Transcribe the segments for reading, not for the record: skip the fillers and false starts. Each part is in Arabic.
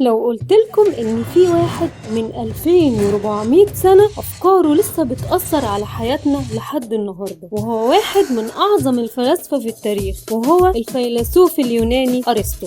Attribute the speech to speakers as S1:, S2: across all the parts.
S1: لو قلتلكم إن في واحد من 2400 سنة أفكاره لسه بتأثر على حياتنا لحد النهاردة، وهو واحد من أعظم الفلاسفة في التاريخ، وهو الفيلسوف اليوناني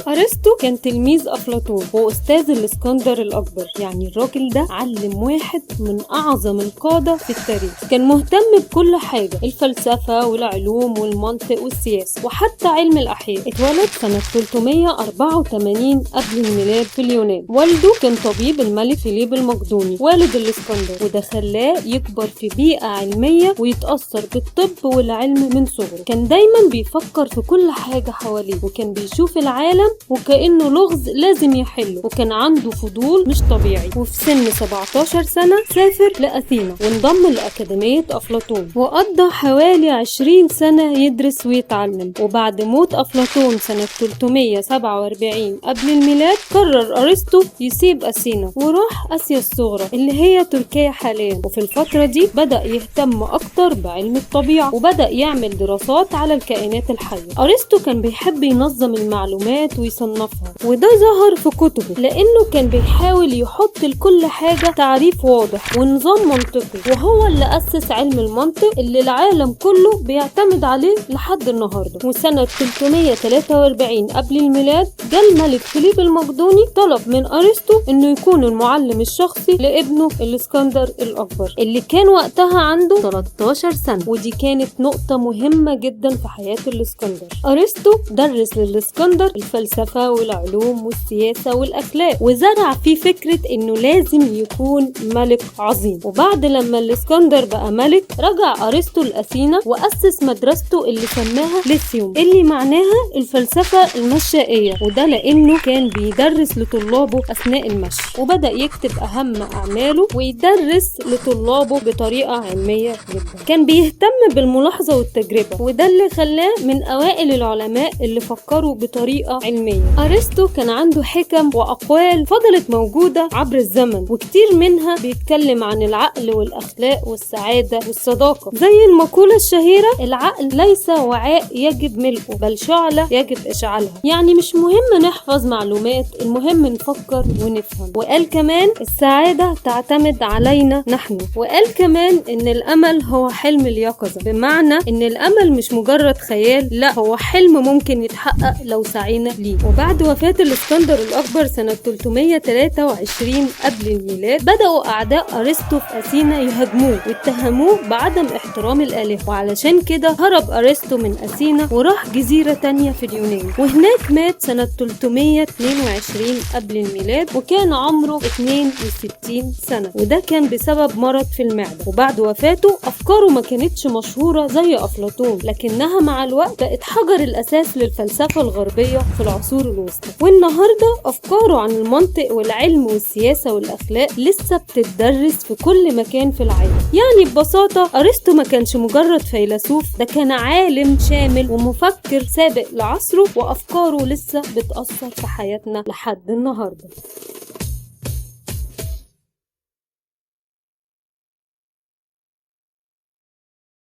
S1: أرسطو كان تلميذ أفلاطون وأستاذ الإسكندر الأكبر. يعني الراجل ده علم واحد من أعظم القادة في التاريخ. كان مهتم بكل حاجة، الفلسفة والعلوم والمنطق والسياسة وحتى علم الأحياء. اتولد سنة 384 قبل الميلاد في اليونان. والده كان طبيب الملك فيليب المقدوني والد الإسكندر، وده خلاه يكبر في بيئة علمية ويتأثر بالطب والعلم من صغره. كان دايما بيفكر في كل حاجة حواليه، وكان بيشوف العالم وكأنه لغز لازم يحله، وكان عنده فضول مش طبيعي. وفي سن 17 سنة سافر لأثينا وانضم لأكاديمية أفلاطون، وقضى حوالي 20 سنة يدرس ويتعلم. وبعد موت أفلاطون سنة 347 قبل الميلاد قرر أرسطو يسيب أثينا وراح آسيا الصغرى اللي هي تركيا حاليا. وفي الفترة دي بدأ يهتم أكتر بعلم الطبيعة، وبدأ يعمل دراسات على الكائنات الحية. أرسطو كان بيحب ينظم المعلومات ويصنفها، وده ظهر في كتبه لأنه كان بيحاول يحط لكل حاجة تعريف واضح ونظام منطقي. وهو اللي أسس علم المنطق اللي العالم كله بيعتمد عليه لحد النهاردة. وسنة 343 قبل الميلاد جاء الملك فيليب المقدوني طلب من أرسطو إنه يكون المعلم الشخصي لابنه الإسكندر الأكبر اللي كان وقتها عنده 13 سنة. ودي كانت نقطة مهمة جدا في حياة الإسكندر. أرسطو درس للإسكندر الفلسفة والعلوم والسياسة والأخلاق، وزرع فيه فكرة إنه لازم يكون ملك عظيم. وبعد لما الإسكندر بقى ملك رجع أرسطو لأثينا وأسس مدرسته اللي سماها ليثيوم، اللي معناها الفلسفة المشائية، وده لأنه كان بيدرس لطلابه أثناء المشي. وبدأ يكتب أهم أعماله ويدرس لطلابه بطريقة علمية جدا. كان بيهتم بالملاحظة والتجربة، وده اللي خلاه من أوائل العلماء اللي فكروا بطريقة علمية. أرسطو كان عنده حكم وأقوال فضلت موجودة عبر الزمن، وكتير منها بيتكلم عن العقل والأخلاق والسعادة والصداقة. زي المقولة الشهيرة: العقل ليس وعاء يجب ملكه، بل شعلة يجب إشعالها. يعني مش مهم نحفظ معلومات، المهم نفكر ونفهم. وقال كمان: السعادة تعتمد علينا نحن. وقال كمان إن الأمل هو حلم اليقظة، بمعنى إن الأمل مش مجرد خيال، لا هو حلم ممكن يتحقق لو سعينا ليه. وبعد وفاة الإسكندر الأكبر سنة 323 قبل الميلاد بدأوا أعداء أرسطو في أثينا يهاجموه واتهموه بعدم احترام الآلهة، وعلشان كده هرب أرسطو من أثينا وراح جزيرة تانية في اليونان، وهناك مات سنة 322 قبل الميلاد وكان عمره 62 سنة، وده كان بسبب مرض في المعدة. وبعد وفاته أفكاره ما كانتش مشهورة زي أفلاطون، لكنها مع الوقت بقت حجر الأساس للفلسفة الغربية في العصور الوسطى. والنهاردة أفكاره عن المنطق والعلم والسياسة والأخلاق لسه بتدرس في كل مكان في العالم. يعني ببساطة أرسطو ما كانش مجرد فيلسوف، ده كان عالم شامل ومفكر سابق لعصره، وأفكاره لسه بتأثر في حياتنا لحد النهاردة.